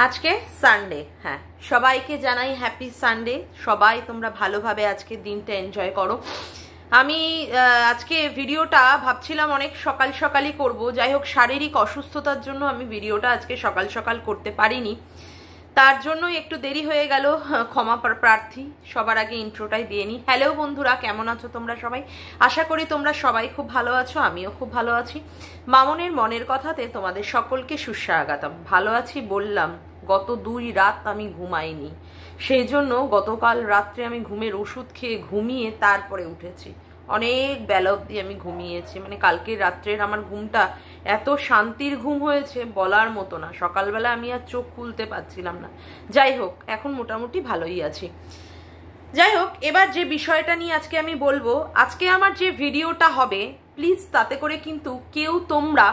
আজকে সানডে, হ্যাঁ, সবাইকে জানাই হ্যাপি সানডে। সবাই তোমরা ভালোভাবে আজকে দিনটা এনজয় করো। আমি আজকে ভিডিওটা ভাবছিলাম অনেক সকাল সকালই করব, যাই হোক শারীরিক অসুস্থতার জন্য আমি ভিডিওটা আজকে সকাল সকাল করতে পারিনি, তার জন্যই একটু দেরি হয়ে গেল, ক্ষমা প্রার্থী। সবার আগে ইন্ট্রোটাই দিয়ে নিই। হ্যালো বন্ধুরা, কেমন আছো তোমরা সবাই? আশা করি তোমরা সবাই খুব ভালো আছো, আমিও খুব ভালো আছি। মামনের মনের কথাতে তোমাদের সকলকে সুস্বাগতম। ভালো আছি বললাম, গত 2 রাত আমি ঘুমাইনি, সেই জন্য গতকাল রাত্রে আমি ঘুমের ওষুধ খেয়ে ঘুমিয়ে তারপরে উঠেছি। অনেক বেলা অবধি আমি ঘুমিয়েছি, মানে কালকের রাত্রের আমার ঘুমটা এত শান্তির ঘুম হয়েছে বলার মতো না। সকালবেলা আমি আর চোখ খুলতে পারছিলাম না। যাই হোক, এখন মোটামুটি ভালোই আছি। যাই হোক, এবার যে বিষয়টা নিয়ে আজকে আমি বলবো, আজকে আমার যে ভিডিওটা হবে, প্লিজ তাতে করে কিন্তু কেউ তোমরা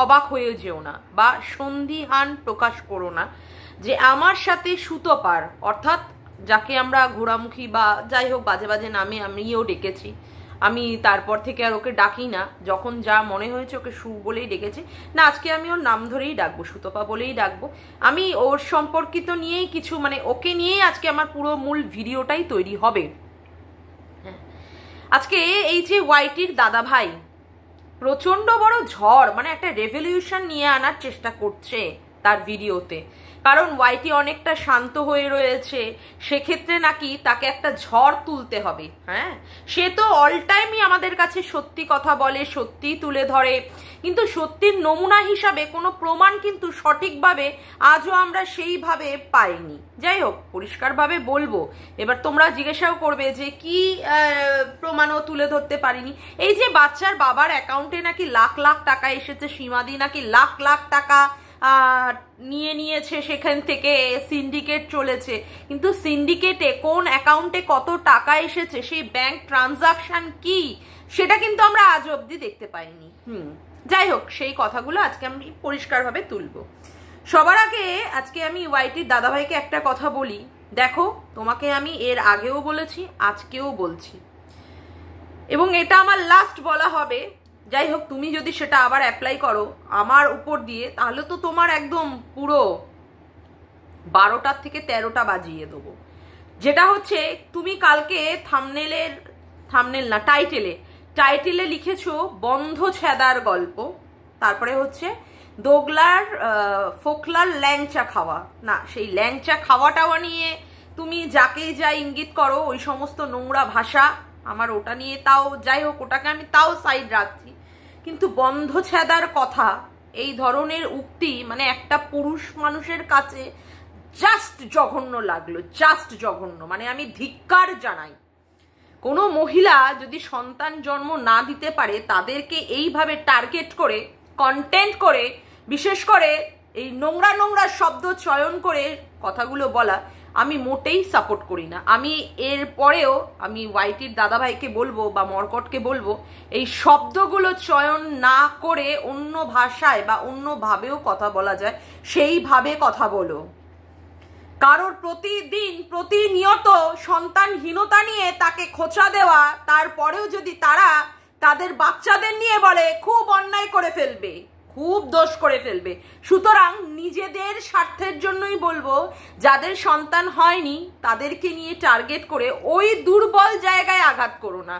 অবাক হয়ে যেও না বা সন্দিহান প্রকাশ করো না যে আমার সাথে সুতপার, অর্থাৎ যাকে আমরা ঘোড়ামুখী বা যাই হোক বাজে বাজে নামে আমিও ডেকেছি, আমি তারপর থেকে আর ওকে ডাকি না, যখন যা মনে হয়েছে ওকে সু বলেই ডেকেছি। না, আজকে আমি ওর নাম ধরেই ডাকবো, সুতপা বলেই ডাকবো। আমি ওর সম্পর্কিত নিয়েই কিছু, মানে ওকে নিয়েই আজকে আমার পুরো মূল ভিডিওটাই তৈরি হবে। আজকে এই যে ওয়াইটির দাদা ভাই প্রচন্ড বড় ঝড়, মানে একটা রেভলিউশন নিয়ে আনার চেষ্টা করছে তার ভিডিওতে, কারণ ওয়াইটি অনেকটা শান্ত হয়ে রয়েছে, সেক্ষেত্রে নাকি তাকে একটা ঝড় তুলতে হবে। হ্যাঁ, সে তো অল টাইমই আমাদের কাছে সত্যি কথা বলে, সত্যি তুলে ধরে, কিন্তু সত্যির নমুনা হিসাবে কোনো প্রমাণ কিন্তু সঠিকভাবে আজও আমরা সেইভাবে পাইনি। যাই হোক, পরিষ্কারভাবে বলবো। এবার তোমরা জিজ্ঞাসাও করবে যে কি প্রমাণও তুলে ধরতে পারিনি। এই যে বাচ্চার বাবার অ্যাকাউন্টে নাকি লাখ লাখ টাকা এসেছে, সীমাদি নাকি লাখ লাখ টাকা নিয়ে নিয়েছে, সেখান থেকে সিন্ডিকেট চলেছে, কিন্তু সিন্ডিকেটে কোন অ্যাকাউন্টে কত টাকা এসেছে, সেই ব্যাংক ট্রানজাকশন কি, সেটা কিন্তু আমরা আজ অবধি দেখতে পাইনি। যাই হোক, সেই কথাগুলো আজকে আমি পরিষ্কারভাবে তুলবো। সবার আগে আজকে আমি ওয়াইটির দাদাভাইকে একটা কথা বলি। দেখো, তোমাকে আমি এর আগেও বলেছি, আজকেও বলছি, এবং এটা আমার লাস্ট বলা হবে। যাই হোক, তুমি যদি সেটা আবার অ্যাপ্লাই করো আমার উপর দিয়ে, তাহলে তো তোমার একদম পুরো 12টার থেকে 13টা বাজিয়ে দেবো। যেটা হচ্ছে, তুমি কালকে টাইটেলে লিখেছো বন্ধ ছেদার গল্প, তারপরে হচ্ছে দোগলার ফোকলার ল্যাংচা খাওয়া। না, সেই ল্যাংচা খাওয়াটাও নিয়ে তুমি যাকেই যা ইঙ্গিত করো, ওই সমস্ত নোংরা ভাষা আমার ওটা নিয়ে, তাও যাই হোক, ওটাকে আমি তাও সাইড রাখছি, কিন্তু বন্ধ ছেদার কথা, এই ধরনের উক্তি মানে একটা পুরুষ মানুষের কাছে জাস্ট জঘন্য লাগলো, জাস্ট জঘন্য। মানে আমি ধিক্কার জানাই। কোনো মহিলা যদি সন্তান জন্ম না দিতে পারে, তাদেরকে এইভাবে টার্গেট করে কন্টেন্ট করে, বিশেষ করে এই নোংরা নোংরা শব্দ চয়ন করে কথাগুলো বলা, আমি মোটেই সাপোর্ট করি না। আমি এর পরেও আমি ওয়াইটির দাদাভাইকে বলবো বা মর্কটকে বলবো, এই শব্দগুলো চয়ন না করে অন্য ভাষায় বা অন্যভাবেও কথা বলা যায়, সেইভাবে কথা বলো। কারোর প্রতিনিয়ত সন্তানহীনতা নিয়ে তাকে খোঁচা দেওয়া, তারপরেও যদি তারা তাদের বাচ্চাদের নিয়ে বলে, খুব অন্যায় করে ফেলবে, খুব দোষ করে ফেলবে। সুতরাং নিজেদের স্বার্থের জন্যই বলবো, যাদের সন্তান হয়নি তাদেরকে নিয়ে টার্গেট করে ওই দুর্বল জায়গায় আঘাত করো না,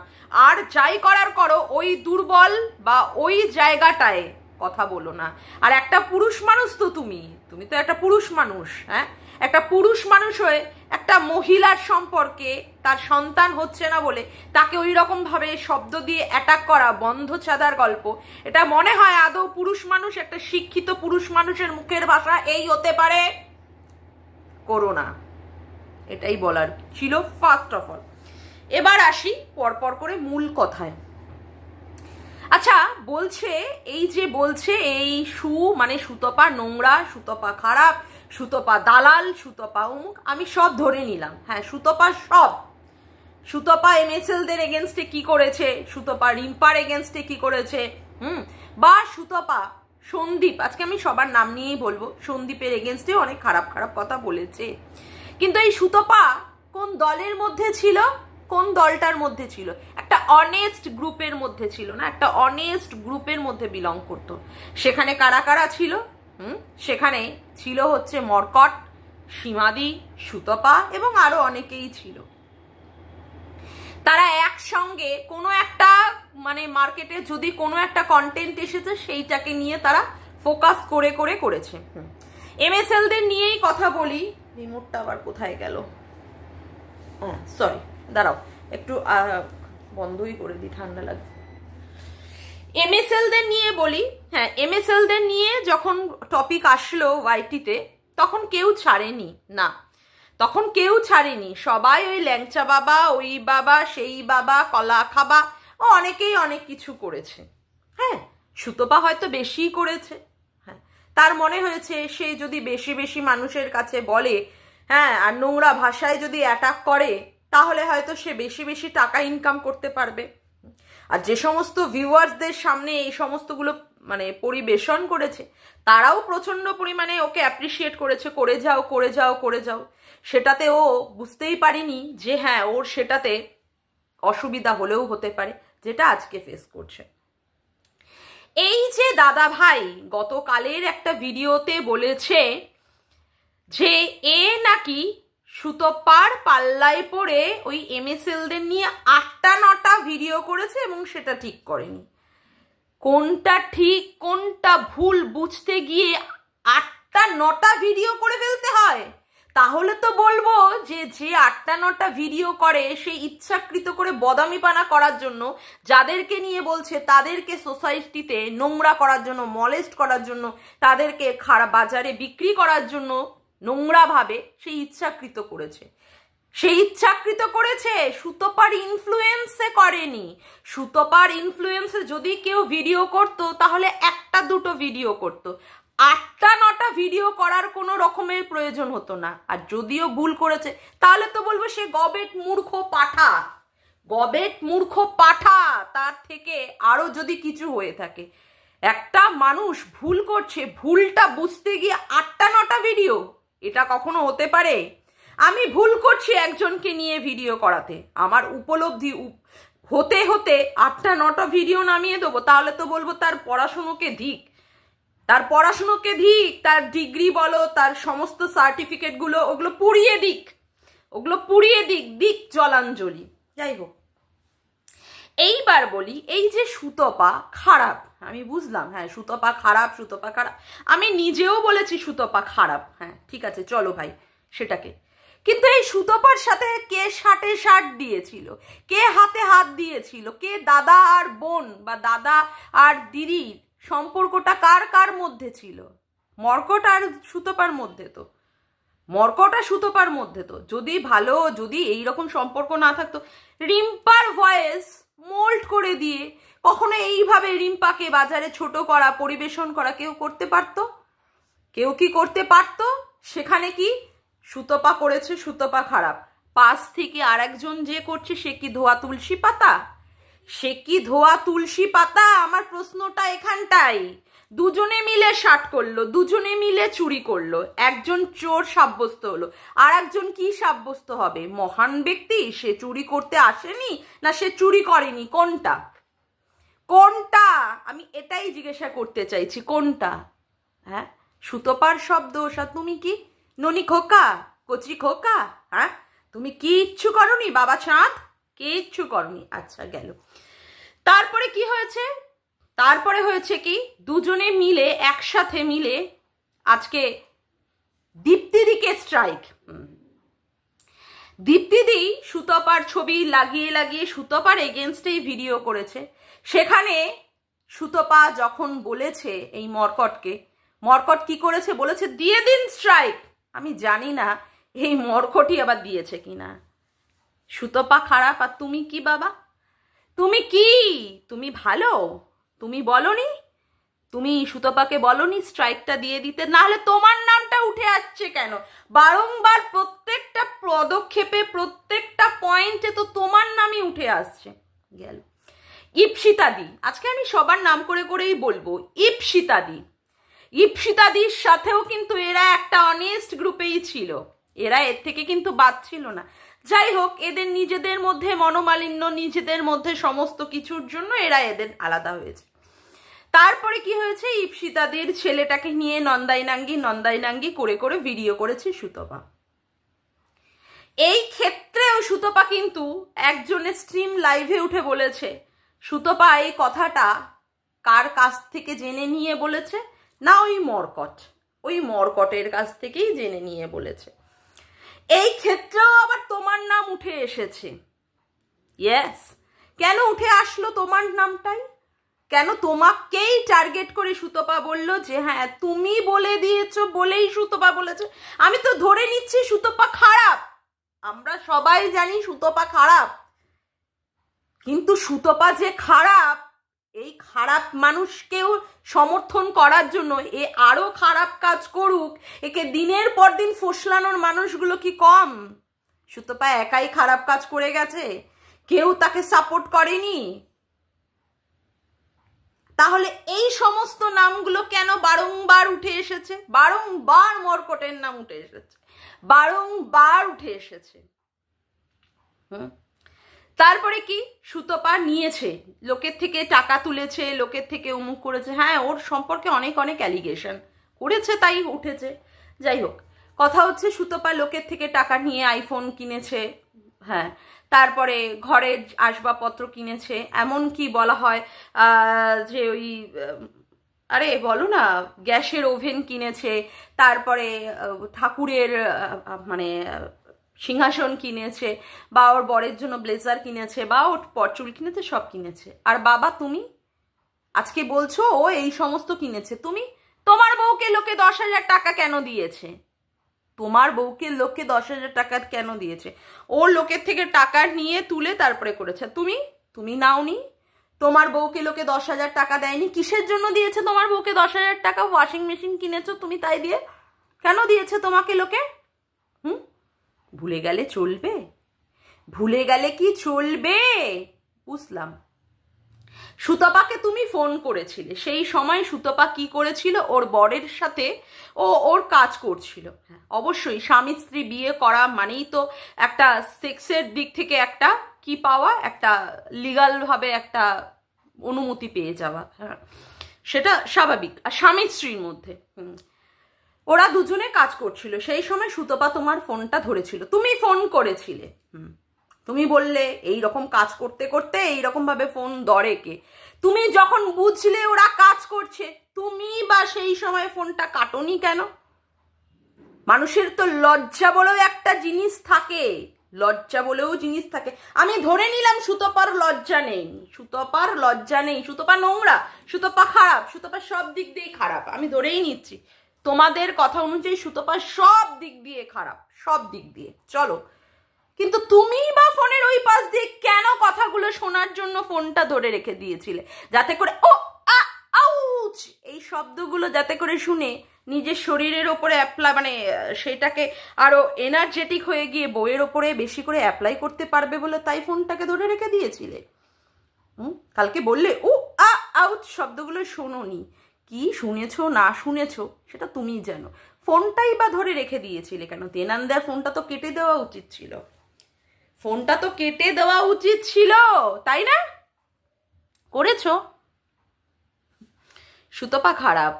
আর যাই করার করো ওই দুর্বল বা ওই জায়গাটায় কথা বলো না। আর একটা পুরুষ মানুষ তো তুমি তো একটা পুরুষ মানুষ, হ্যাঁ, একটা পুরুষ মানুষ হয়ে একটা মহিলার সম্পর্কে তার সন্তান হচ্ছে না বলে তাকে ওই রকম ভাবে শব্দ দিয়ে অ্যাটাক করা, বন্ধ ছাদার গল্প, এটা মনে হয় আদৌ পুরুষ মানুষ, একটা শিক্ষিত পুরুষ মানুষের মুখের ভাষা এই হতে পারে? করো না, এটাই বলার ছিল ফার্স্ট অফ অল। এবার আসি পরপর করে মূল কথায়। আচ্ছা, বলছে এই মানে সুতপা নোংরা, সুতপা খারাপ, সুতপা দালাল, সুতপা অমুক, আমি সব ধরে নিলাম। হ্যাঁ, সুতপা এমএসএলদের এগেনস্টে কি করেছে, সুতপা রিম্পার এগেনস্টে কি করেছে, বা সুতপা সন্দীপ, আজকে আমি সবার নাম নিয়েই বলবো, সন্দীপের এগেনস্টে অনেক খারাপ খারাপ কথা বলেছে। কিন্তু এই সুতপা কোন দলের মধ্যে ছিল, কোন দলটার মধ্যে ছিল? একটা অনেস্ট গ্রুপের মধ্যে ছিল না, একটা অনেস্ট গ্রুপের মধ্যে বিলং করতো। সেখানে কারা কারা ছিল? সেখানে ছিল হচ্ছে মর্কট, সীমাদি, সুতপা এবং আরো অনেকেই ছিল। তারা একসঙ্গে কোনো একটা মানে মার্কেটে যদি কোনো একটা কন্টেন্ট এসেছে সেইটাকে নিয়ে তারা ফোকাস করে করে করেছে। এমএসএলদের নিয়েই কথা বলি। রিমোটটা আবার কোথায় গেল? সরি, দাঁড়াও একটু বন্ধই করে দিই, ঠান্ডা লাগছে। এমএসএলদের নিয়ে বলি। হ্যাঁ, এমএসএলদের নিয়ে যখন টপিক আসলো ওয়াইটিতে তখন কেউ ছাড়েনি, না তখন কেউ ছাড়েনি, সবাই ওই ল্যাংচা বাবা, ওই বাবা, সেই বাবা, কলা খাবা, ও অনেকেই অনেক কিছু করেছে। হ্যাঁ, সুতপা হয়তো বেশিই করেছে। হ্যাঁ, তার মনে হয়েছে সে যদি বেশি বেশি মানুষের কাছে বলে, হ্যাঁ, আর নোংরা ভাষায় যদি অ্যাটাক করে, তাহলে হয়তো সে বেশি বেশি টাকা ইনকাম করতে পারবে। আর যে সমস্ত ভিউয়ার্সদের সামনে এই সমস্তগুলো মানে পরিবেশন করেছে, তারাও প্রচন্ড পরিমাণে ওকে অ্যাপ্রিসিয়েট করেছে, করে যাও করে যাও করে যাও। সেটাতে ও বুঝতেই পারিনি যে হ্যাঁ, ওর সেটাতে অসুবিধা হলেও হতে পারে, যেটা আজকে ফেস করছে। এই যে দাদা ভাই গতকালের একটা ভিডিওতে বলেছে যে এ নাকি সুতপার পাল্লায় পড়ে ওই এমএসএলদের নিয়ে 8টা 9টা ভিডিও করেছে এবং সেটা ঠিক করেনি। কোনটা ঠিক কোনটা ভুল বুঝতে গিয়ে 8টা 9টা ভিডিও করে ফেলতে হয়? তাহলে তো বলবো যে 8টা 9টা ভিডিও করে সে ইচ্ছাকৃত করে বদামিপানা করার জন্য, যাদেরকে নিয়ে বলছে তাদেরকে সোসাইটিতে নোংরা করার জন্য, মলেস্ট করার জন্য, তাদেরকে খারাপ বাজারে বিক্রি করার জন্য নোংরা ভাবে সে ইচ্ছাকৃত করেছে। সে ইচ্ছাকৃত করেছে, সুতপার ইনফ্লুয়েন্সে করেনি। সুতপার ইনফ্লুয়েন্সে যদি কেউ ভিডিও করতো তাহলে 1টা 2টো ভিডিও করতো, 8টা 9টা ভিডিও করার কোনো রকমের প্রয়োজন হতো না। আর যদিও ভুল করেছে তাহলে তো বলবো সে গবেট মূর্খ পাঠা, গবেট মূর্খ পাঠা। তার থেকে আরো যদি কিছু হয়ে থাকে, একটা মানুষ ভুল করছে, ভুলটা বুঝতে গিয়ে 8টা 9টা ভিডিও, এটা কখনো হতে পারে? আমি ভুল করছি একজনকে নিয়ে ভিডিও করাতে, আমার উপলব্ধি হতে হতে 8টা 9টা ভিডিও নামিয়ে দেবো, তাহলে তো বলবো তার পড়াশুনোকে ধিক, তার পড়াশুনোকে ধিক, তার ডিগ্রি বলো, তার সমস্ত সার্টিফিকেটগুলো ওগুলো পুড়িয়ে দিক, ওগুলো পুড়িয়ে দিক, দিক জলাঞ্জলি। যাই হোক, এইবার বলি, এই যে সুতপা খারাপ, আমি বুঝলাম, হ্যাঁ সুতপা খারাপ, সুতপা খারাপ, আমি নিজেও বলেছি সুতপা খারাপ, হ্যাঁ ঠিক আছে চলো ভাই সেটাকে। কিন্তু এই সুতপার সাথে কে শার্টে শার্ট দিয়েছিল, কে হাতে হাত দিয়েছিল, কে দাদা আর বোন বা দাদা আর দিদির সম্পর্কটা কার কার মধ্যে ছিল? মর্কট আর সুতপার মধ্যে তো, মর্কট আর সুতপার মধ্যে তো। যদি ভালো, যদি এইরকম সম্পর্ক না থাকতো, রিম্পার ভয়েস মোল্ড করে দিয়ে কখনো এইভাবে রিম্পাকে বাজারে ছোট করা, পরিবেশন করা কেউ করতে পারতো? কেউ কি করতে পারতো? সেখানে কি সুতপা করেছে, সুতপা খারাপ, পাশ থেকে আর একজন যে করছে সে কি ধোয়া তুলসী পাতা? সে কি ধোয়া তুলসী পাতা? আমার প্রশ্নটা এখানটাই। দুজনে মিলে শার্ট করলো, দুজনে মিলে চুরি করলো, একজন চোর সাব্যস্ত হলো, আর একজন কি সাব্যস্ত হবে? মহান ব্যক্তি। সে চুরি করতে আসেনি না সে চুরি করেনি? কোনটা কোনটা আমি এটাই জিজ্ঞাসা করতে চাইছি, কোনটা? হ্যাঁ, সুতপার শব্দ, তুমি কি ননি খোকা, কচি খোকা? হ্যাঁ, তুমি কিচ্ছু করনি বাবা চাঁদ, কিচ্ছু করনি। আচ্ছা গেল। তারপরে কি হয়েছে? তারপরে হয়েছে কি, দুজনে মিলে একসাথে মিলে আজকে দীপ্তিদিকে স্ট্রাইক। দীপ্তিদি সুতপার ছবি লাগিয়ে লাগিয়ে সুতপার এগেনস্টেই ভিডিও করেছে। সেখানে সুতপা যখন বলেছে এই মর্কটকে, মর্কট কি করেছে? বলেছে দিয়ে দিন স্ট্রাইক। আমি জানি না এই মর্কটই আবার দিয়েছে কিনা। সুতপা খারাপ আর তুমি কি বাবা? তুমি কি? তুমি ভালো? তুমি বলনি? তুমি সুতপাকে বলনি স্ট্রাইকটা দিয়ে দিতে? নাহলে তোমার নামটা উঠে আসছে কেন বারংবার? প্রত্যেকটা পদক্ষেপে, প্রত্যেকটা পয়েন্টে তো তোমার নামই উঠে আসছে। গেল ইপসিতাদি, আজকে আমি সবার নাম করে করেই বলবো। ইপসিতাদি, ইপসিতাদির সাথেও কিন্তু এরা একটা অনেস্ট গ্রুপেই ছিল, এরা এর থেকে কিন্তু বাদ ছিল না। যাই হোক, এদের নিজেদের মধ্যে মনোমালিন্য, নিজেদের মধ্যে সমস্ত কিছুর জন্য এরা এদের আলাদা হয়েছে। তারপরে কি হয়েছে, ইপসিতাদের ছেলেটাকে নিয়ে নন্দাইনাঙ্গি করে করে ভিডিও করেছে সুতপা। এই ক্ষেত্রেও সুতপা কিন্তু একজনের স্ট্রিম লাইভে উঠে বলেছে, সুতপা এই কথাটা কার কাছ থেকে জেনে নিয়ে বলেছে না, ওই মরকটের কাছ থেকেই জেনে নিয়ে বলেছে। এই ক্ষেত্রেও আবার তোমার নাম উঠে এসেছে। ইয়েস, কেন উঠে আসলো তোমার নামটাই? কেন তোমাকেই টার্গেট করে সুতপা বলল যে হ্যাঁ তুমি বলে দিয়েছো বলেই সুতপা বলেছে? আমি তো ধরে নিচ্ছি সুতপা খারাপ, আমরা সবাই জানি সুতপা খারাপ, কিন্তু সুতপা যে খারাপ, এই খারাপ মানুষকেও সমর্থন করার জন্য এ আরো খারাপ কাজ করুক, একে দিনের পর দিন ফসলানোর মানুষগুলো কি কম? সুতপা একাই খারাপ কাজ করে গেছে, কেউ তাকে সাপোর্ট করেনি। তাহলে এই সমস্ত নামগুলো কেন বারংবার উঠে এসেছে? বারংবার মরকটের নাম উঠে এসেছে, বারংবার উঠে এসেছে। তারপরে কি, সুতপা নিয়েছে, লোকের থেকে টাকা তুলেছে, লোকের থেকে অমুক করেছে, হ্যাঁ ওর সম্পর্কে অনেক অনেক অ্যালিগেশন করেছে, তাই উঠেছে। যাই হোক, কথা হচ্ছে সুতপা লোকের থেকে টাকা নিয়ে আইফোন কিনেছে, হ্যাঁ, তারপরে ঘরের আসবাবপত্র কিনেছে, এমন কি বলা হয় যে ওই আরে বলো না, গ্যাসের ওভেন কিনেছে, তারপরে ঠাকুরের মানে সিংহাসন কিনেছে, বা ওর বরের জন্য ব্লেজার কিনেছে, বা ওর পরচুল কিনেছে, সব কিনেছে। আর বাবা তুমি আজকে বলছো ও এই সমস্ত কিনেছে। তুমি তোমার বউকে লোকে 10,000 টাকা কেন দিয়েছে? তোমার বউকে লোকে 10,000 টাকা কেন দিয়েছে? ও লোকের থেকে টাকা নিয়ে তুলে তারপরে করেছে। তুমি নাওনি? তোমার বউকে লোকে 10,000 টাকা দেয়নি? কিসের জন্য দিয়েছে তোমার বউকে 10,000 টাকা? ওয়াশিং মেশিন কিনেছো তুমি, তাই দিয়ে কেন দিয়েছে তোমাকে লোকে? ভুলে গেলে চলবে? ভুলে গেলে কি চলবে? বুঝলাম। সুতপাকে তুমি ফোন করেছিলে, সেই সময় সুতপা কি করেছিল, ওর বরের সাথে ওর কাজ করছিল। হ্যাঁ অবশ্যই, স্বামী স্ত্রী বিয়ে করা মানেই তো একটা সেক্সের দিক থেকে একটা কি পাওয়া, একটা লিগাল ভাবে একটা অনুমতি পেয়ে যাওয়া, হ্যাঁ সেটা স্বাভাবিক। আর স্বামী স্ত্রীর মধ্যে ওরা দুজনে কাজ করছিল, সেই সময় সুতপা তোমার ফোনটা ধরেছিল, তুমি ফোন করেছিলে। তুমি বললে এই রকম কাজ করতে করতে এইরকম ভাবে ফোন ধরে কে? তুমি যখন বুঝলে ওরা কাজ করছে, তুমি বা সেই সময় ফোনটা কাটোনি কেন? মানুষের তো লজ্জা বলেও একটা জিনিস থাকে, লজ্জা বলেও জিনিস থাকে। আমি ধরে নিলাম সুতপার লজ্জা নেই, সুতপার লজ্জা নেই, সুতপা নোংরা, সুতপা খারাপ, সুতপা সব দিক দিয়ে খারাপ, আমি ধরেই নিচ্ছি তোমাদের কথা অনুযায়ী সুতপা সব দিক দিয়ে খারাপ, সব দিক দিয়ে। চলো, কিন্তু তুমি বা ফোনের ওই পাশ দিয়ে কেন কথাগুলো শোনার জন্য ফোনটা ধরে রেখে দিয়েছিলে? যাতে করে আউচ এই শব্দগুলো যাতে করে শুনে নিজের শরীরের ওপরে অ্যাপ্লাই, মানে সেটাকে আরো এনার্জেটিক হয়ে গিয়ে বইয়ের ওপরে বেশি করে অ্যাপ্লাই করতে পারবে বলে তাই ফোনটাকে ধরে রেখে দিয়েছিলে। কালকে বললে আউচ শব্দগুলো শোনোনি, কি শুনেছো না শুনেছো সেটা তুমি জানো, ফোনটাই বা ধরে রেখে দিয়েছিলে কেন? তেনান্দার ফোনটা তো কেটে দেওয়া উচিত ছিল, ফোনটা তো কেটে দেওয়া উচিত ছিল, তাই না? করেছো? সুতপা খারাপ।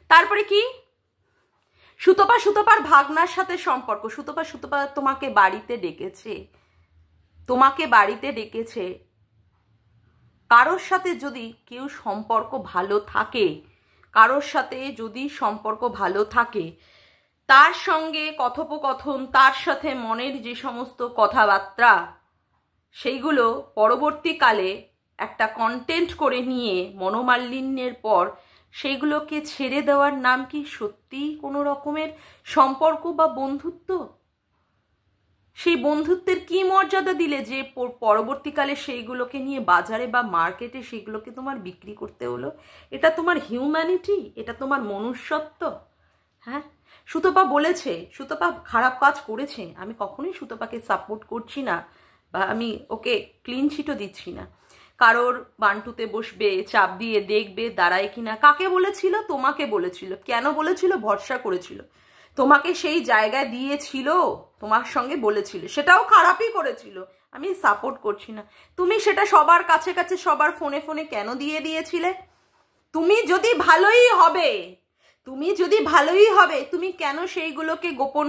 তারপরে কি, সুতপার ভাগনার সাথে সম্পর্ক, সুতপা তোমাকে বাড়িতে ডেকেছে, তোমাকে বাড়িতে ডেকেছে। কারোর সাথে যদি কেউ সম্পর্ক ভালো থাকে, কারোর সাথে যদি সম্পর্ক ভালো থাকে, তার সঙ্গে কথোপকথন, তার সাথে মনের যে সমস্ত কথাবার্তা, সেইগুলো পরবর্তীকালে একটা কন্টেন্ট করে নিয়ে মনোমালিন্যের পর সেইগুলোকে ছেড়ে দেওয়ার নাম কি সত্যিই কোনো রকমের সম্পর্ক বা বন্ধুত্ব? সেই বন্ধুত্বের কি মর্যাদা দিলে যে পরবর্তীকালে সেইগুলোকে নিয়ে বাজারে বা মার্কেটে সেগুলোকে তোমার বিক্রি করতে হলো? এটা তোমার হিউম্যানিটি? এটা তোমার মনুষ্যত্ব? হ্যাঁ, সুতপা বলেছে, সুতপা খারাপ কাজ করেছে, আমি কখনোই সুতপাকে সাপোর্ট করছি না, বা আমি ওকে ক্লিন চিটও দিচ্ছি না। কারোর বান্টুতে বসবে, চাপ দিয়ে দেখবে দাঁড়ায় কিনা। কাকে বলেছিল? তোমাকে বলেছিল। কেন বলেছিল? ভরসা করেছিল, তোমাকে সেই জায়গায় দিয়েছিল, তোমার সঙ্গে বলেছিল, সেটাও খারাপই করেছিল, আমি সাপোর্ট করছি না। তুমি সেটা সবার কাছে কাছে সবার ফোনে ফোনে কেন দিয়ে দিয়েছিলে? তুমি যদি ভালোই হবে তুমি কেন সেইগুলোকে গোপন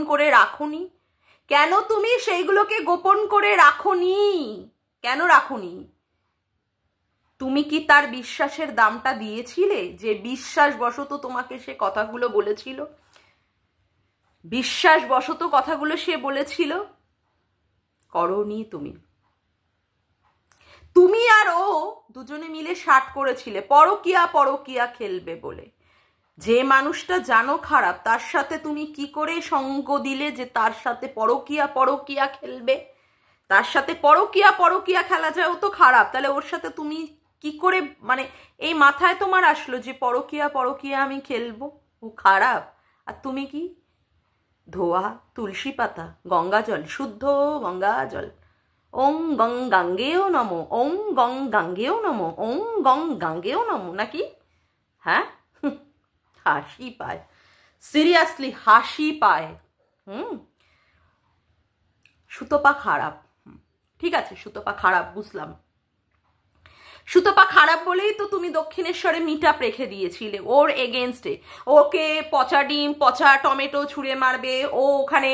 করে রাখোনি? কেন রাখোনি? তুমি কি তার বিশ্বাসের দামটা দিয়েছিলে? যে বিশ্বাসবশত তোমাকে সে কথাগুলো বলেছিল, সে বলেছিল? করোনি তুমি আর ও দুজনে মিলে শার্ট করেছিলে পরকিয়া খেলবে বলে। যে মানুষটা জানো খারাপ, তার সাথে তুমি কি করে সঙ্গ দিলে যে তার সাথে পরকিয়া খেলবে? তার সাথে পরকিয়া খেলা যায়, ও তো খারাপ, তাহলে ওর সাথে তুমি কি করে, মানে এই মাথায় তোমার আসলো যে পরকিয়া আমি খেলবো? ও খারাপ, আর তুমি কি ধোয়া তুলসী পাতা, গঙ্গা জল, শুদ্ধ গঙ্গা জল, ওং গং গাঙ্গেয় নমো, ওং গং গাঙ্গেয় নমো, ওং গং গাঙ্গেয় নমো, নাকি? হ্যাঁ, হাসি পায়, সিরিয়াসলি হাসি পায়। সুতপা খারাপ, ঠিক আছে, সুতপা খারাপ, বুঝলাম। সুতপা খারাপ বলেই তো তুমি দক্ষিণেশ্বরে মিটআপ রেখে দিয়েছিলে ওর এগেনস্টে। ওকে পচা ডিম, পচা টমেটো ছুঁড়ে মারবে, ও ওখানে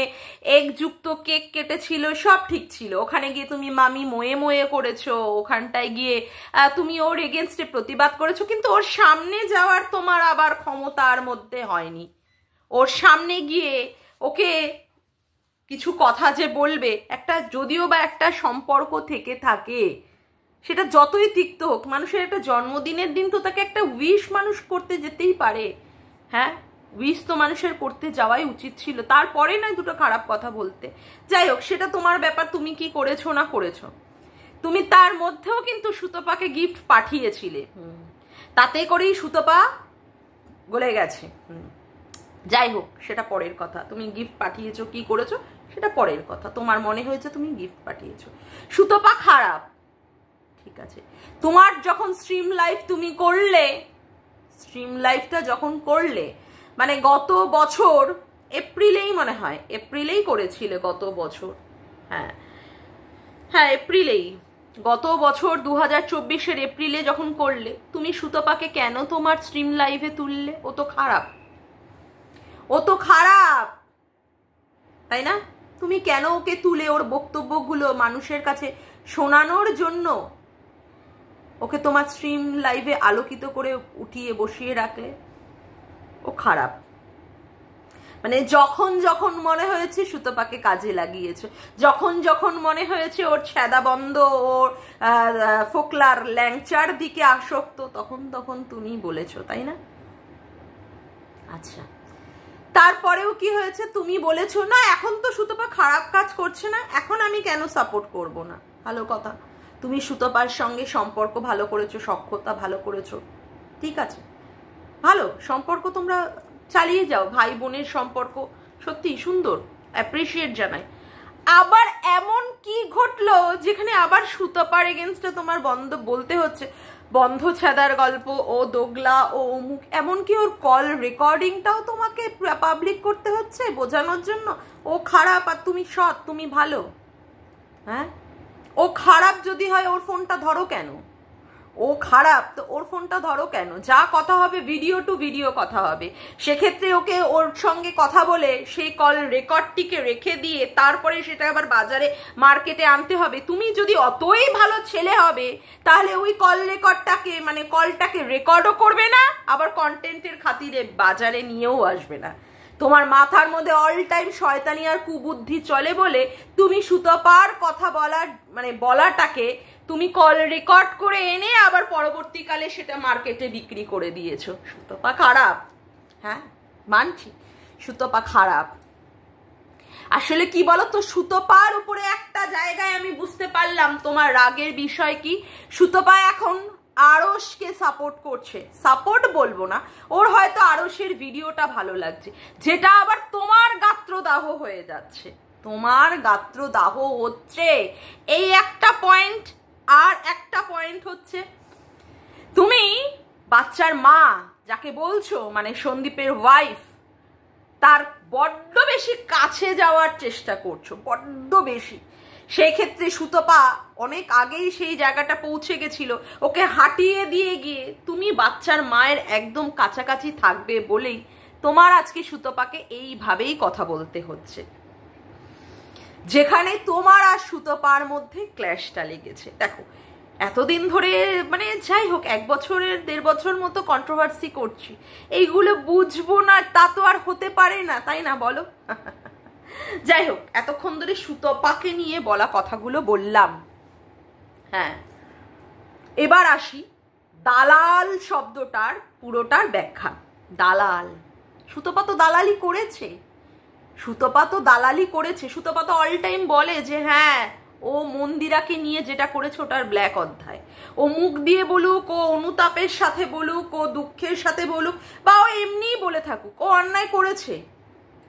এগযুক্ত কেক কেটেছিল, সব ঠিক ছিল। ওখানে গিয়ে তুমি মামি মোয়ে করেছো, ওখানটায় গিয়ে তুমি ওর এগেনস্টে প্রতিবাদ করেছো, কিন্তু ওর সামনে যাওয়ার তোমার আবার ক্ষমতার মধ্যে হয়নি। ওর সামনে গিয়ে ওকে কিছু কথা যে বলবে, একটা যদিও বা একটা সম্পর্ক থেকে থাকে, সেটা যতই তিক্ত হোক, মানুষের একটা জন্মদিনের দিন তো তাকে একটা উইশ মানুষ করতে যেতেই পারে। হ্যাঁ, উইশ তো মানুষের করতে যাওয়াই উচিত ছিল, তারপরে না দুটো খারাপ কথা বলতে। যাই হোক, সেটা তোমার ব্যাপার, তুমি কি করেছো না করেছো। তুমি তার মধ্যেও কিন্তু সুতপাকে গিফট পাঠিয়েছিলে, তাতে করেই সুতপা গলে গেছে। যাই হোক, সেটা পরের কথা। তুমি গিফট পাঠিয়েছো, কি করেছো সেটা পরের কথা। তোমার মনে হয়েছে তুমি গিফট পাঠিয়েছো। সুতপা খারাপ, ঠিক আছে। তোমার যখন স্ট্রিম লাইভ তুমি করলে, স্ট্রিম লাইভটা যখন করলে, মানে গত বছর এপ্রিলেই মনে হয়, এপ্রিলেই করেছিলে গত বছর। হ্যাঁ, এপ্রিলেই, গত বছর 2024-এর এপ্রিলে যখন করলে, তুমি সুতপাকে কেন তোমার স্ট্রিম লাইভে তুললে? ও তো খারাপ, তাই না? তুমি কেন ওকে তুলে ওর বক্তব্যগুলো মানুষের কাছে শোনানোর জন্য ওকে তোমার স্ট্রিম লাইভে আলোকিত করে উঠিয়ে বসিয়ে রাখলে? ও খারাপ। মানে যখন মনে হয়েছে সুতপাকে কাজে লাগিয়েছে, যখন মনে হয়েছে ওর ছ্যাদা বন্ধ, ওর ফোকলার ল্যাংচার দিকে আসক্ত, তখন তুমি বলেছো, তাই না? আচ্ছা, তারপরেও কি হয়েছে? তুমি বলেছো না এখন তো সুতপা খারাপ কাজ করছে না, এখন আমি কেন সাপোর্ট করব না। ভালো কথা, তুমি সুতপার সঙ্গে সম্পর্ক ভালো করেছো, সখ্যতা ভালো করেছো, ঠিক আছে, ভালো সম্পর্ক, তোমরা চালিয়ে যাও। ভাই বোনের সম্পর্ক সত্যি সুন্দর, অ্যাপ্রিসিয়েট জানাই। আবার এমন কি ঘটলো যেখানে আবার সুতপার এগেনস্টে তোমার বলতে হচ্ছে বন্ধ ছাদার গল্প, ও দোগলা, ও অমুক, এমনকি ওর কল রেকর্ডিংটাও তোমাকে পাবলিক করতে হচ্ছে বোঝানোর জন্য ও খারাপ আর তুমি সৎ, তুমি ভালো। হ্যাঁ, ও খারাপ যদি হয় ওর ফোনটা ধরো কেন? ও খারাপ তো ওর ফোনটা ধরো কেন? যা কথা হবে ভিডিও টু ভিডিও কথা হবে, সেক্ষেত্রে ওকে ওর সঙ্গে কথা বলে সেই কল রেকর্ডটিকে রেখে দিয়ে তারপরে সেটা আবার বাজারে মার্কেটে আনতে হবে। তুমি যদি অতই ভালো ছেলে হবে তাহলে ওই কল রেকর্ডটাকে, মানে কলটাকে রেকর্ডও করবে না, আবার কন্টেন্টের খাতিরে বাজারে নিয়েও আসবে না। তোমার মাথার মধ্যে অল টাইম শয়তানি আর কুবুদ্ধি চলে বলে তুমি সুতপার কথা বলাটাকে তুমি কল রেকর্ড করে এনে আবার পরবর্তীকালে সেটা মার্কেটে বিক্রি করে দিয়েছো। সুতপা খারাপ, হ্যাঁ মানছি, সুতপা খারাপ। আসলে কি বলতো, সুতপার উপরে একটা জায়গায় আমি বুঝতে পারলাম তোমার রাগের বিষয় কি। সুতপা এখন আরশকে সাপোর্ট করছে, সাপোর্ট বলবো না, ওর হয়তো আরশের ভিডিওটা ভালো লাগছে, যেটা আবার তোমার গাত্রদাহ হয়ে যাচ্ছে, তোমার গাত্রদাহ হচ্ছে। এই একটা পয়েন্ট, আর একটা পয়েন্ট হচ্ছে তুমি বাচ্চার মা যাকে বলছো, মানে সন্দীপের ওয়াইফ, তার বড্ড বেশি কাছে যাওয়ার চেষ্টা করছো, বড্ড বেশি। সেই ক্ষেত্রে সুতপা অনেক আগেই সেই জায়গাটা পৌঁছে গেছিল, ওকে হাঁটিয়ে দিয়ে গিয়ে তুমি বাচ্চার মায়ের একদম কাছাকাছি থাকবে বলেই তোমার আজকে সুতপাকে এইভাবেই কথা বলতে হচ্ছে, যেখানে তোমার আর সুতপার মধ্যে ক্ল্যাশটা লেগেছে। দেখো এতদিন ধরে মানে যাই হোক 1 বছরের 1.5 বছর মতো কন্ট্রোভার্সি করছি, এইগুলো বুঝবো না তা তো আর হতে পারে না, তাই না বলো? যাই হোক এতক্ষণ ধরে সুতপাকে নিয়ে বলা কথাগুলো বললাম। হ্যাঁ, এবার আসি দালাল শব্দটার পুরোটার ব্যাখ্যা। দালাল, সুতপা তো দালালি করেছে, সুতপা তো দালালি করেছে। সুতপা তো অল টাইম বলে যে হ্যাঁ ও মন্দিরাকে নিয়ে যেটা করেছে ওটার ব্ল্যাক অধ্যায়। ও মুখ দিয়ে বলুক, ও অনুতাপের সাথে বলুক, ও দুঃখের সাথে বলুক, বা ও এমনিই বলে থাকুক, ও অন্যায় করেছে,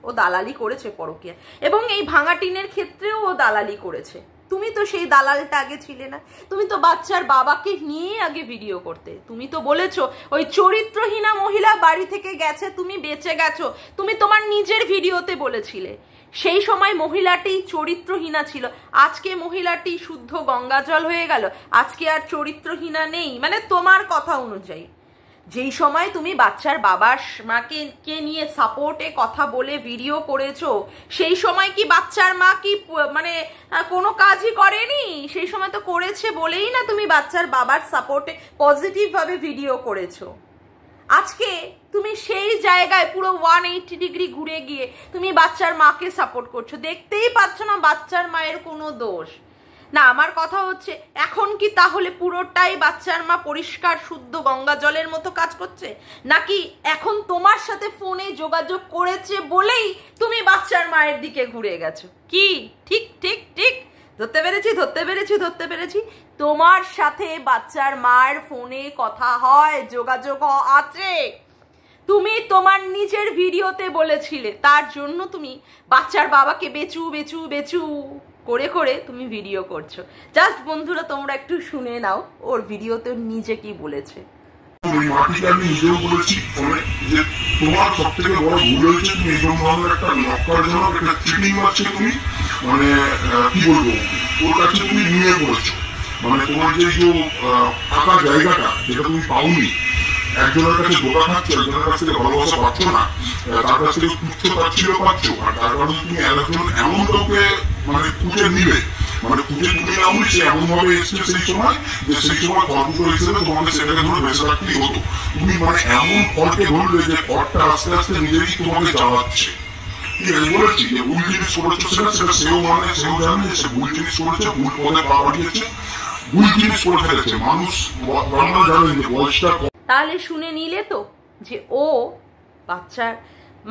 ও দালালি করেছে পরকীয়া। এবং এই ভাঙা টিনের ক্ষেত্রেও ও দালালি করেছে। তুমি তো সেই দালালটা আগে ছিলে না, তুমি তো বাচ্চার বাবাকে নিয়ে আগে ভিডিও করতে। তুমি তো বলেছো ওই চরিত্রহীনা মহিলা বাড়ি থেকে গেছে, তুমি বেঁচে গেছো, তুমি তোমার নিজের ভিডিওতে বলেছিলে। সেই সময় মহিলাটি চরিত্রহীনা ছিল, আজকে মহিলাটি শুদ্ধ গঙ্গাজল হয়ে গেল, আজকে আর চরিত্রহীনা নেই, মানে তোমার কথা অনুযায়ী। যেই সময় তুমি বাচ্চার বাবার মাকে নিয়ে সাপোর্টে কথা বলে ভিডিও করেছো, সেই সময় কি বাচ্চার মা কি মানে কোনো কাজই করেনি? সেই সময় তো করেছে বলেই না তুমি বাচ্চার বাবার সাপোর্টে পজিটিভ ভাবে ভিডিও করেছো। আজকে তুমি সেই জায়গায় পুরো 180 ডিগ্রি ঘুরে গিয়ে তুমি বাচ্চার মাকে সাপোর্ট করছো, দেখতেই পাচ্ছ না বাচ্চার মায়ের কোনো দোষ না। আমার কথা হচ্ছে এখন কি তাহলে পুরোটাই বাচ্চার মা পরিষ্কার শুদ্ধ গঙ্গা জলের মতো কাজ করছে, নাকি এখন তোমার সাথে ফোনে যোগাযোগ করেছে বলেই তুমি বাচ্চার মায়ের দিকে ঘুরে গেছো? কি ঠিক ঠিক ঠিক ধরতে পেরেছি, ধরতে পেরেছি, ধরতে পেরেছি। তোমার সাথে বাচ্চার মায়ের ফোনে কথা হয়, যোগাযোগ আছে। তুমি তোমার নিজের ভিডিওতে বলেছিলে, তার জন্য তুমি বাচ্চার বাবাকে বেচু বেচু বেচু করে করে তুমি ভিডিও করছো। জাস্ট বন্ধুরা তোমরা একটু শুনে নাও ওর ভিডিওতে নিজে কি বলেছে। ওই মাটিকে আমি নিজেও বলেছি যে তোমার সব থেকে বড় ভুল হয়েছে, তুমি এরকম ধরনের একটা লক্ষ্যজনক একটা চিটিং মারছে তুমি, মানে কি বলবো, ওর কাছে তুমি নিয়ে পড়েছো। মানে তোমার যে ফাঁকা জায়গাটা যেটা তুমি পাওনি, একজনের কাছে ধোকা খাচ্ছ, একজনের কাছ থেকে ভালোবাসা পাচ্ছ না, তার কাছ থেকে তুচ্ছ তাচ্ছিল্য পাচ্ছ, আর তার কারণে তুমি একজন এমন কাউকে মানে খুঁজে নিবে, মানে খুঁজে তুলে নাও, সে এমন ভাবে এসছে সেই সময় যে সেই সময় ফলগুলো হিসেবে তোমাকে সেটাকে ধরে বেঁচে রাখতেই হতো। তুমি মানে এমন ফলকে ধরলে যে ফলটা আস্তে আস্তে নিজেই তোমাকে জ্বালাচ্ছে। ঠিক আছে বলেছি যে ভুল জিনিস করেছো, সেটা সেও মানে সেও জানে যে সে ভুল জিনিস করেছে, ভুল পদে পা বাড়িয়েছে, ভুল জিনিস করে ফেলেছে। মানুষ জানেন যে বয়সটা। তাহলে শুনে নিলে তো যে ও বাচ্চার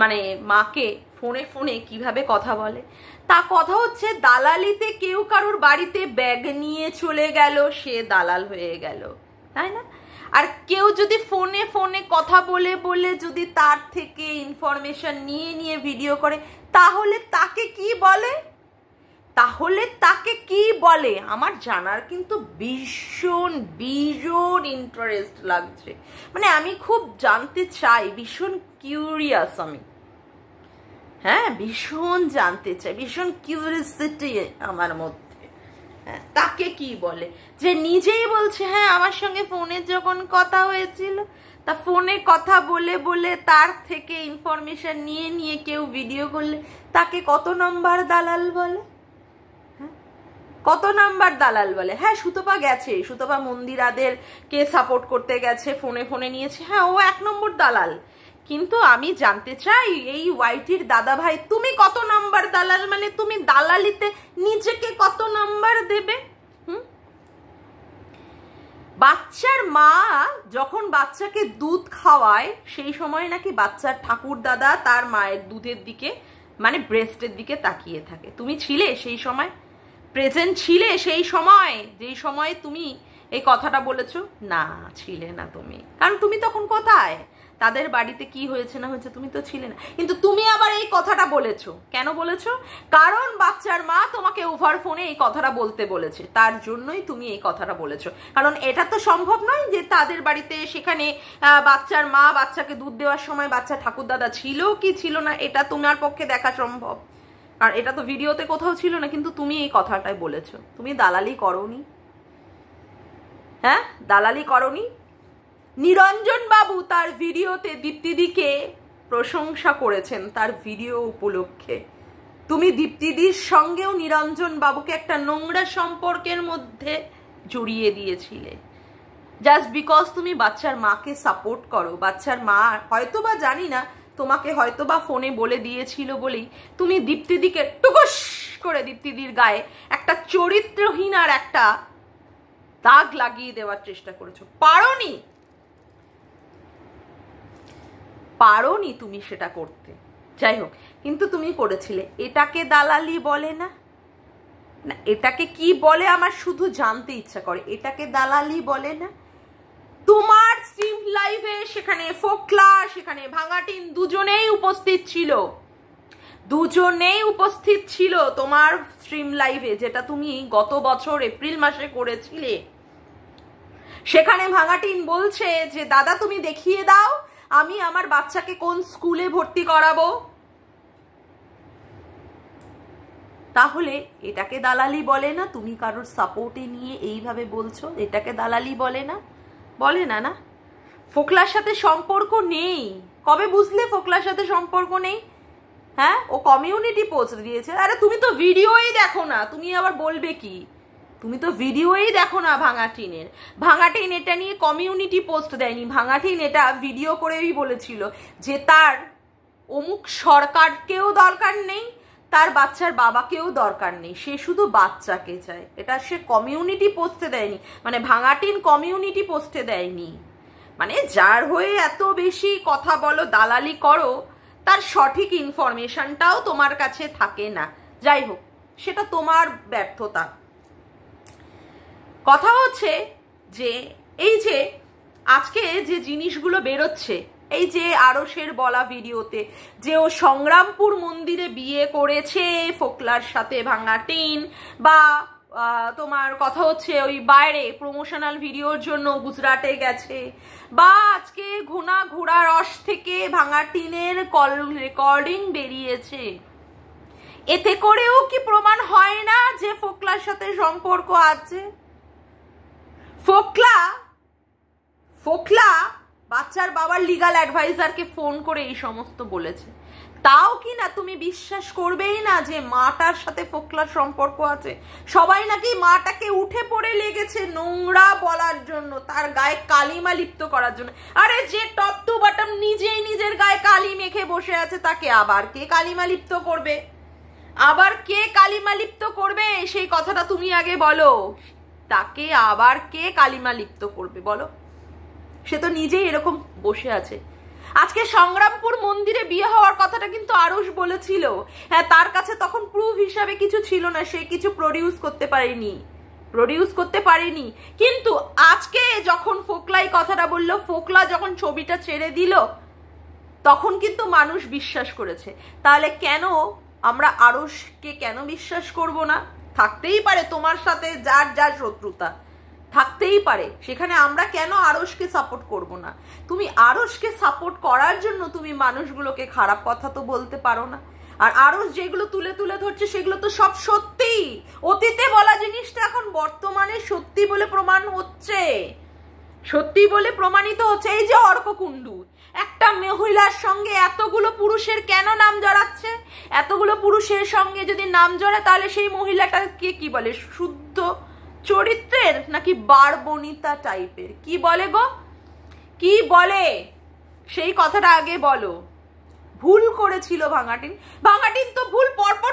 মানে মাকে ফোনে ফোনে কিভাবে কথা বলে। তা কথা হচ্ছে দালালিতে কেউ কারোর বাড়িতে ব্যাগ নিয়ে চলে গেল, সে দালাল হয়ে গেল, তাই না? আর কেউ যদি ফোনে ফোনে কথা বলে বলে যদি তার থেকে ইনফরমেশন নিয়ে নিয়ে ভিডিও করে, তাহলে তাকে কি বলে? তাহলে তাকে কি বলে আমার জানার কিন্তু ভীষণ ভীষণ ইন্টারেস্ট লাগছে। মানে আমি খুব জানতে চাই, ভীষণ কিউরিয়াস আমি। হ্যাঁ, ভীষণ জানতে চাই, ভীষণ কিউরিয়াসিটি আমার মধ্যে। হ্যাঁ, তাকে কি বলে যে নিজেই বলছে হ্যাঁ আমার সঙ্গে ফোনে যখন কথা হয়েছিল, তা ফোনে কথা বলে বলে তার থেকে ইনফরমেশন নিয়ে নিয়ে কেউ ভিডিও করলে তাকে কত নম্বর দালাল বলে? কত নাম্বার দালাল বলে? হ্যাঁ, সুতপা গেছে, সুতপা মন্দিরাদেরকে সাপোর্ট করতে গেছে, ফোনে ফোনে নিয়েছে, হ্যাঁ ও 1 নম্বর দালাল। কিন্তু আমি জানতে চাই এই ওয়াইটির দাদা ভাই তুমি কত নাম্বার দালাল? মানে তুমি দালালিতে নিজেকে কত নাম্বার দেবে? বাচ্চার মা যখন বাচ্চাকে দুধ খাওয়ায় সেই সময় নাকি বাচ্চার ঠাকুর দাদা তার মায়ের দুধের দিকে মানে ব্রেস্টের দিকে তাকিয়ে থাকে। তুমি ছিলে সেই সময়? প্রেজেন্ট ছিলে সেই সময় যেই সময় তুমি এই কথাটা বলেছো? না, ছিলে না তুমি, কারণ তুমি তখন কোথায়, তাদের বাড়িতে কি হয়েছে না হয়েছে তুমি তো ছিলে না। কিন্তু তুমি আবার এই কথাটা বলেছো, কেন বলেছো? কারণ বাচ্চার মা তোমাকে ওভার ফোনে এই কথাটা বলতে বলেছে, তার জন্যই তুমি এই কথাটা বলেছো। কারণ এটা তো সম্ভব নয় যে তাদের বাড়িতে সেখানে বাচ্চার মা বাচ্চাকে দুধ দেওয়ার সময় বাচ্চা ঠাকুরদাদা ছিল কি ছিল না, এটা তোমার পক্ষে দেখা সম্ভব? আর এটা তো ভিডিওতে কোথাও ছিল না, কিন্তু তুমি এই কথাটাই বলেছো। তুমি দালালি করোনি, হ্যাঁ দালালি করোনি। নিরঞ্জন বাবু তার ভিডিওতে দীপ্তিদিকে প্রশংসা করেছেন তার ভিডিও উপলক্ষে। তুমি দীপ্তিদির সঙ্গেও নিরঞ্জন বাবুকে একটা নোংরা সম্পর্কের মধ্যে জড়িয়ে দিয়েছিলে, জাস্ট বিকজ তুমি বাচ্চার মাকে সাপোর্ট করো। বাচ্চার মা হয়তো বা জানি না, তোমাকে হয়তো বা ফোনে বলে দিয়েছিল বলেই তুমি দীপ্তিদিকে টুকুস করে দীপ্তিদির গায়ে একটা চরিত্রহীন আর একটা দাগ লাগিয়ে দেওয়ার চেষ্টা করেছো। পারোনি তুমি সেটা করতে, যাই হোক, কিন্তু তুমি করেছিলে। এটাকে দালালি বলে না? না, এটাকে কি বলে আমার শুধু জানতে ইচ্ছা করে। এটাকে দালালি বলে না? তোমার স্ট্রিম লাইভে সেখানে ফোকলা, সেখানে ভাঙাটিন দুজনেই উপস্থিত ছিল তোমার স্ট্রিম লাইভে, যেটা তুমি গত বছর এপ্রিল মাসে করেছিলে। সেখানে ভাঙাটিন বলছে যে দাদা তুমি দেখিয়ে দাও আমি আমার বাচ্চাকে কোন স্কুলে ভর্তি করাবো। তাহলে এটাকে দালালি বলে না? তুমি কারোর সাপোর্টে নিয়ে এইভাবে বলছো, এটাকে দালালি বলে না? বলে না না? ফোকলার সাথে সম্পর্ক নেই। কবে বুঝলে ফোকলার সাথে সম্পর্ক নেই? হ্যাঁ, ও কমিউনিটি পোস্ট দিয়েছে। আরে তুমি তো ভিডিওই দেখো না, তুমি আবার বলবে কি? তুমি তো ভিডিওই দেখো না ভাঙাটিনের। ভাঙাটিন এটা নিয়ে কমিউনিটি পোস্ট দেয়নি। ভাঙাটিন এটা ভিডিও করেই বলেছিল যে তার অমুক সরকারকেও দরকার নেই, তার বাচ্চার বাবাকেও দরকার নেই, সে শুধু বাচ্চাকে চায়। এটা সে কমিউনিটি পোস্টে দেয়নি, মানে ভাঙাটিন কমিউনিটি পোস্টে দেয়নি। মানে যার হয়ে এত বেশি কথা বলো, দালালি করো, তার সঠিক ইনফরমেশনটাও তোমার কাছে থাকে না। যাই হোক, সেটা তোমার ব্যর্থতা। কথা হচ্ছে যে এই যে আজকে যে জিনিসগুলো বেরোচ্ছে, এই যে আরশের বলা ভিডিওতে যে ও সংগ্রামপুর মন্দিরে বিয়ে করেছে ফোকলার সাথে ভাঙাটিন, বা তোমার কথা হচ্ছে ওই বাইরে প্রমোশনাল ভিডিওর জন্য গুজরাটে গেছে, বা আজকে ঘোড়া রস থেকে ভাঙাটিনের কল রেকর্ডিং বেরিয়েছে, এতে করেও কি প্রমাণ হয় না যে ফোকলার সাথে সম্পর্ক আছে? ফোকলা বাচ্চার বাবার লিগাল অ্যাডভাইজারকে ফোন করে এই সমস্ত বলেছে, তাও কি না তুমি বিশ্বাস করবেই না যে মাটার সাথে ফোকলার সম্পর্ক আছে। সবাই নাকি মাটাকে উঠে পড়ে লেগেছে নোংরা বলার জন্য, তার গায়ে কালিমা লিপ্ত করার জন্য। আরে যে টপ টু বটম নিজেই নিজের গায়ে কালি মেখে বসে আছে, তাকে আবার কে কালিমা লিপ্ত করবে? সেই কথাটা তুমি আগে বলো। তাকে আবার কে কালিমা লিপ্ত করবে বলো? সে তো নিজেই এরকম বসে আছে। আজকে সংগ্রামপুর মন্দিরে বিয়ে হওয়ার কথাটা কিন্তু আরশ বলেছিল। হ্যাঁ, তার কাছে তখন প্রুফ হিসাবে কিছু ছিল না, সে কিছু প্রডিউস করতে পারেনি। কিন্তু আজকে যখন ফোকলাই কথাটা বললো, ফোকলা যখন ছবিটা ছেড়ে দিল, তখন কিন্তু মানুষ বিশ্বাস করেছে। তাহলে কেন আমরা আরশকে কেন বিশ্বাস করব না? থাকতেই পারে তোমার সাথে যার শত্রুতা থাকতেই পারে, সেখানে আমরা কেন আরশকে সাপোর্ট করব না? তুমি আরশকে সাপোর্ট করার জন্য তুমি মানুষগুলোকে খারাপ কথা তো বলতে পারো না। আর আরশ যেগুলো তুলে ধরছে সেগুলো তো সব সত্যি। অতীতে বলা জিনিসটা এখন বর্তমানে সত্যি বলে প্রমাণিত হচ্ছে। এই যে অর্ককুণ্ডু, একটা মহিলার সঙ্গে এতগুলো পুরুষের কেন নাম জড়াচ্ছে? এতগুলো পুরুষের সঙ্গে যদি নাম জড়ায়, তাহলে সেই মহিলাটাকে কি বলে? শুদ্ধ চরিত্রের নাকি বারবনিতা টাইপের? কি বলে গো? কি বলে? সেই কথাটা আগে বলো। ভুল করেছিল ভাঙাটিন তো ভুল পরপর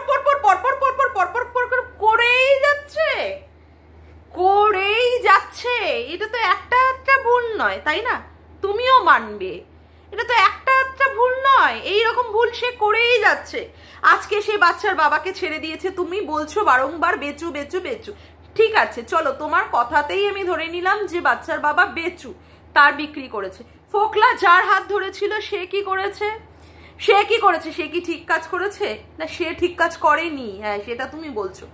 করেই যাচ্ছে। এটা তো একটা ভুল নয়, তাই না? তুমিও মানবে এটা তো একটা ভুল নয়, এইরকম ভুল সে করেই যাচ্ছে। আজকে সে বাচ্চার বাবাকে ছেড়ে দিয়েছে, তুমি বলছো বারংবার বেচু। ঠিক আছে, চলো তোমার কথাতেই আমি ধরে নিলাম যে বাচ্চার বাবা বেচু, তার বিক্রি করেছে। ফোকলা যার হাত ধরেছিল সে কি করেছে? সে কি ঠিক কাজ করেছে? না, সে ঠিক কাজ করেনি। হ্যাঁ, সেটা তুমি বলছো।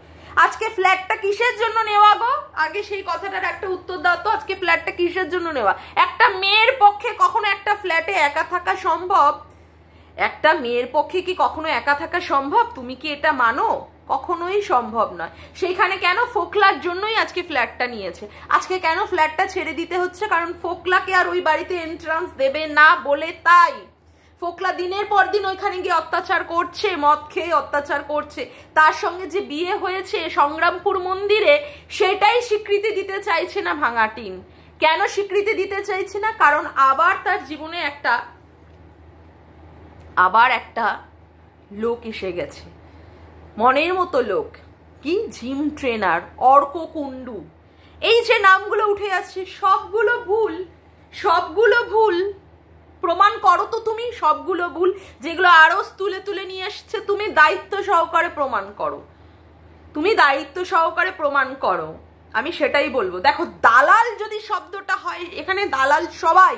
আজকে ফ্ল্যাটটা কিসের জন্য নেওয়া গো? আগে সেই কথাটার একটা উত্তর দাও তো। আজকে ফ্ল্যাটটা কিসের জন্য নেওয়া? একটা মেয়ের পক্ষে কখনো একটা ফ্ল্যাটে একা থাকা সম্ভব? একটা মেয়ের পক্ষে কি কখনো একা থাকা সম্ভব? তুমি কি এটা মানো? কখনোই সম্ভব নয়। সেইখানে কেন ফোকলার জন্যই আজকে ফ্ল্যাটটা নিয়েছে। আজকে কেন ফ্ল্যাটটা ছেড়ে দিতে হচ্ছে? কারণ ফোকলাকে আর ওই বাড়িতে এন্ট্রান্স দেবে না বলে। তাই ফোকলা দিনের পর দিন ওইখানে গিয়ে অত্যাচার করছে, মদ খেয়ে অত্যাচার করছে। তার সঙ্গে যে বিয়ে হয়েছে সংগ্রামপুর মন্দিরে, সেটাই স্বীকৃতি দিতে চাইছে না ভাঙাটিন। কেন স্বীকৃতি দিতে চাইছে না? কারণ আবার তার জীবনে একটা লোক এসে গেছে, মনের মতো লোক। কি? Gym trainer Arka Kundu. এই যে নামগুলো উঠে আসছে সবগুলো ভুল, সবগুলো ভুল। প্রমাণ করো তো তুমি, সবগুলো ভুল। যেগুলো আরস তুলে তুলে নিয়ে এসছে, তুমি দায়িত্ব সহকারে প্রমাণ করো, তুমি দায়িত্ব সহকারে প্রমাণ করো। আমি সেটাই বলবো। দেখো, দালাল যদি শব্দটা হয়, এখানে দালাল সবাই,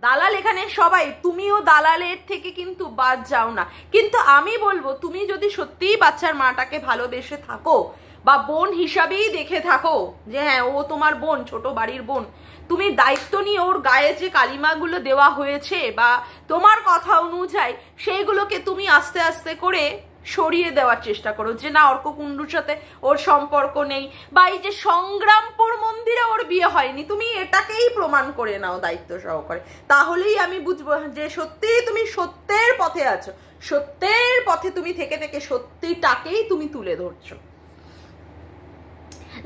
দালাল এখানে সবাই। তুমিও দালালের থেকে কিন্তু বাদ যাও না। কিন্তু আমি বলবো, তুমি যদি সত্যিই বাচ্চার মাটাকে ভালোবেসে থাকো বা বোন হিসাবেই দেখে থাকো, যে হ্যাঁ ও তোমার বোন, ছোট বাড়ির বোন, তুমি দায়িত্ব নিয়ে ওর গায়ে যে কালিমাগুলো দেওয়া হয়েছে বা তোমার কথা অনুযায়ী সেইগুলোকে তুমি আস্তে আস্তে করে সরিয়ে দেওয়ার চেষ্টা করো, যে না অর্ক কুণ্ডুর সাথে ওর সম্পর্ক নেই, বা এই যে সংগ্রামপুর মন্দিরে ওর বিয়ে হয়নি, তুমি এটাকেই প্রমাণ করে নাও দায়িত্ব সহকারে। তাহলেই আমি বুঝবো যে সত্যি তুমি সত্যের পথে আছো, সত্যের পথে তুমি থেকে থেকে সত্যিটাকেই তুমি তুলে ধরছো।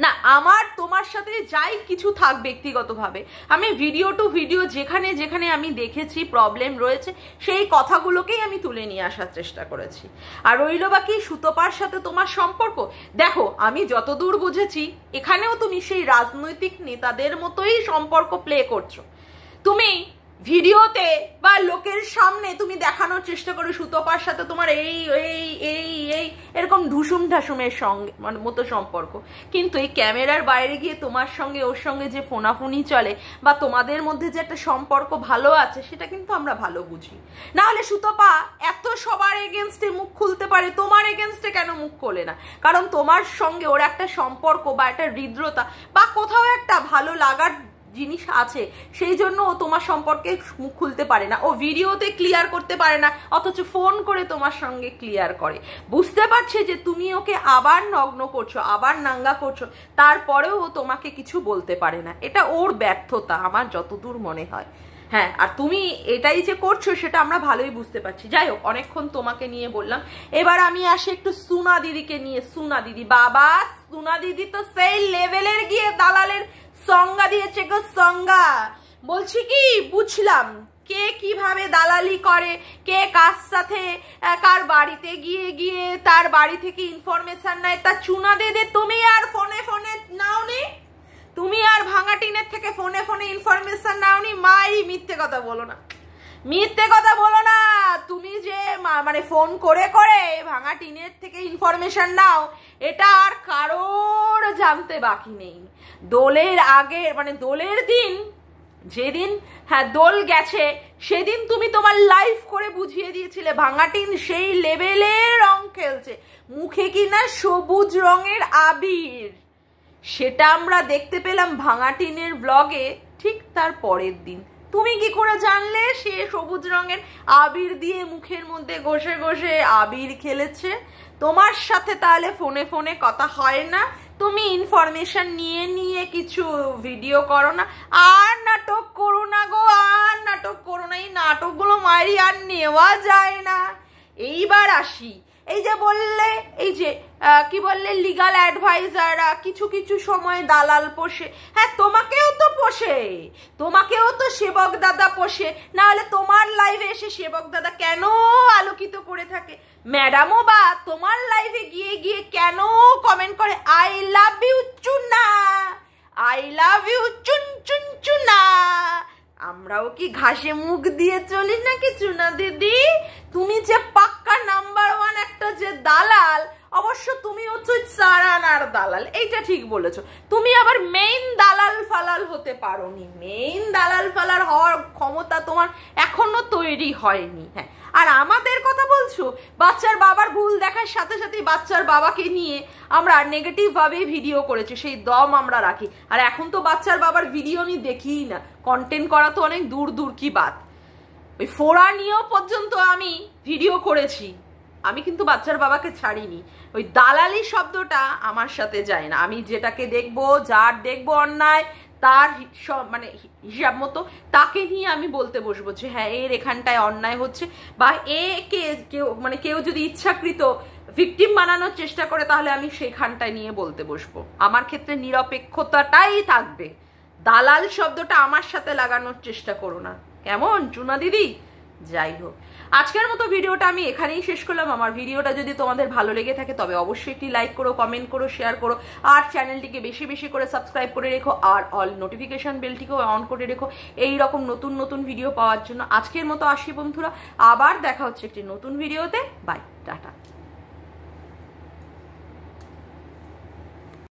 না, আমার তোমার সাথে যাই কিছু থাক ব্যক্তিগতভাবে, আমি ভিডিও টু ভিডিও যেখানে যেখানে আমি দেখেছি প্রবলেম রয়েছে সেই কথাগুলোকেই আমি তুলে নিয়ে আসার চেষ্টা করেছি। আর রইল বাকি সুতপার সাথে তোমার সম্পর্ক। দেখো, আমি যতদূর বুঝেছি এখানেও তুমি সেই রাজনৈতিক নেতাদের মতোই সম্পর্ক প্লে করছো। তুমি ভিডিওতে বা লোকের সামনে তুমি দেখানোর চেষ্টা করো সুতপার সাথে তোমার এই এই এই এই এরকম ঢুসুম ঢাসুমের সঙ্গে মানে মতো সম্পর্ক, কিন্তু এই ক্যামেরার বাইরে গিয়ে তোমার সঙ্গে ওর সঙ্গে যে ফোনাফুনি চলে বা তোমাদের মধ্যে যে একটা সম্পর্ক ভালো আছে, সেটা কিন্তু আমরা ভালো বুঝি। না হলে সুতপা এত সবার এগেনস্টে মুখ খুলতে পারে, তোমার এগেনস্টে কেন মুখ খোলে না? কারণ তোমার সঙ্গে ওর একটা সম্পর্ক বা একটা হৃদ্রতা বা কোথাও একটা ভালো লাগার জিনিস আছে, সেই জন্য ও তোমার সম্পর্কে মুখ খুলতে পারে না, ও ভিডিওতে ক্লিয়ার করতে পারে না, অথচ ফোন করে তোমার সঙ্গে ক্লিয়ার করে। বুঝতে পারছে যে তুমি ওকে আবার নগ্ন করছো, আবার নাঙ্গা করছো, তারপরেও ও তোমাকে কিছু বলতে পারে না। এটা ওর ব্যর্থতা আমার যতদূর মনে হয়। হ্যাঁ, আর তুমি এটাই যে করছো সেটা আমরা ভালোই বুঝতে পারছি। যাই হোক, অনেকক্ষণ তোমাকে নিয়ে বললাম, এবার আমি আসি একটু সুনা দিদিকে নিয়ে। সুনা দিদি, বাবা সুনা দিদি তো সেই লেভেলের গিয়ে দালালের সংজ্ঞা দিয়েছে গো, সংজ্ঞা। বলছি কি, বুঝলাম কে কিভাবে দালালি করে, কে কার সাথে কার বাড়িতে গিয়ে গিয়ে তার বাড়ি থেকে ইনফরমেশন নেয়। তা চুনা দিদি, তুমি আর ফোনে ফোনে নাওনি? তুমি আর ভাঙাটিনের থেকে ফোনে ফোনে ইনফরমেশন নাওনি? মাই মিথ্যে কথা বলো না, মিথ্যে কথা বলো না। তুমি যে মানে ফোন করে করে ভাঙাটিনের থেকে ইনফরমেশন নাও, এটা আর কারোর জানতে বাকি নেই। দোলের আগে মানে দোলের দিন, যেদিন হ্যাঁ দোল গেছে, সেদিন তুমি তোমার লাইভ করে বুঝিয়ে দিয়েছিলে ভাঙাটিন সেই লেভেলে রং খেলছে, মুখে কিনা সবুজ রঙের আবির। সেটা আমরা দেখতে পেলাম ভাঙাটিনের ব্লগে ঠিক তার পরের দিন। তুমি কি করে জানলে সে সবুজ রঙের আবির দিয়ে মুখের মধ্যে ঘষে ঘষে আবির খেলেছে? তোমার সাথে তাহলে ফোনে ফোনে কথা হয় না? তুমি ইনফরমেশন নিয়ে নিয়ে কিছু ভিডিও করো না? আর নাটক করো না গো, আর নাটক করো না। এই নাটকগুলো মারি আর নেওয়া যায় না। এইবার আসি, এই যে বললে, এই যে কি বললে লিগাল অ্যাডভাইজাররা কিছু কিছু সময় দালাল পোষে। হ্যাঁ, তোমাকেও তো পোষে, তোমাকেও তো সেবক দাদা পোষে। না হলে তোমার লাইভে এসে সেবক দাদা কেন আলোকিত করে থাকে? ম্যাডামও বা তোমার লাইভে গিয়ে গিয়ে কেন কমেন্ট করে আই লাভ ইউ চুনা, আই লাভ ইউ চুন চুন চুনা? আমরাও কি ঘাসে মুখ দিয়ে চলি নাকি চুনা দিদি? তুমি যে পাক্কা নাম্বার ওয়ান একটা যে দালাল, অবশ্য তুমি হচ্ছে সারানার দালাল, এইটা ঠিক বলেছো। তুমি আবার মেইন দালাল ফালাল হতে পারোনি, মেইন দালাল ফালাল হওয়ার ক্ষমতা তোমার এখনো তৈরি হয়নি। হ্যাঁ, আর আমাদের কথা বলছো, বাচ্চার বাবার ভুল দেখার সাথে সাথে বাচ্চার বাবাকে নিয়ে আমরা নেগেটিভ ভাবে ভিডিও করেছি, সেই দম আমরা রাখি। আর এখন তো বাচ্চার বাবার ভিডিও আমি দেখিই না, কন্টেন্ট করা তো অনেক দূর দূর কি বাত। ওই ফোড়া নিয়েও পর্যন্ত আমি ভিডিও করেছি, আমি কিন্তু বাচ্চার বাবাকে ছাড়িনি। ওই দালালি শব্দটা আমার সাথে যায় না। আমি যেটাকে দেখবো, যার দেখবো অন্যায়, তার মানে হিসাব মতো তাকে নিয়ে আমি বলতে বসবো যে হ্যাঁ এর এখানটায় অন্যায় হচ্ছে, বা কেউ যদি ইচ্ছাকৃত ভিকটিম বানানোর চেষ্টা করে তাহলে আমি সেইখানটায় নিয়ে বলতে বসবো। আমার ক্ষেত্রে নিরপেক্ষতাটাই থাকবে। দালাল শব্দটা আমার সাথে লাগানোর চেষ্টা করো না, কেমন চুনা দিদি? যাই হোক, আজকের মতো ভিডিওটা আমি এখানেই শেষ করলাম। আমার ভিডিওটা যদি তোমাদের ভালো লেগে থাকে তবে অবশ্যই একটি লাইক করো, কমেন্ট করো, শেয়ার করো, আর চ্যানেলটিকে বেশি বেশি করে সাবস্ক্রাইব করে রেখো, আর অল নোটিফিকেশন বেলটিকেও অন করে রেখো এই রকম নতুন নতুন ভিডিও পাওয়ার জন্য। আজকের মতো আসি বন্ধুরা, আবার দেখা হচ্ছে একটি নতুন ভিডিওতে। Bye, tata.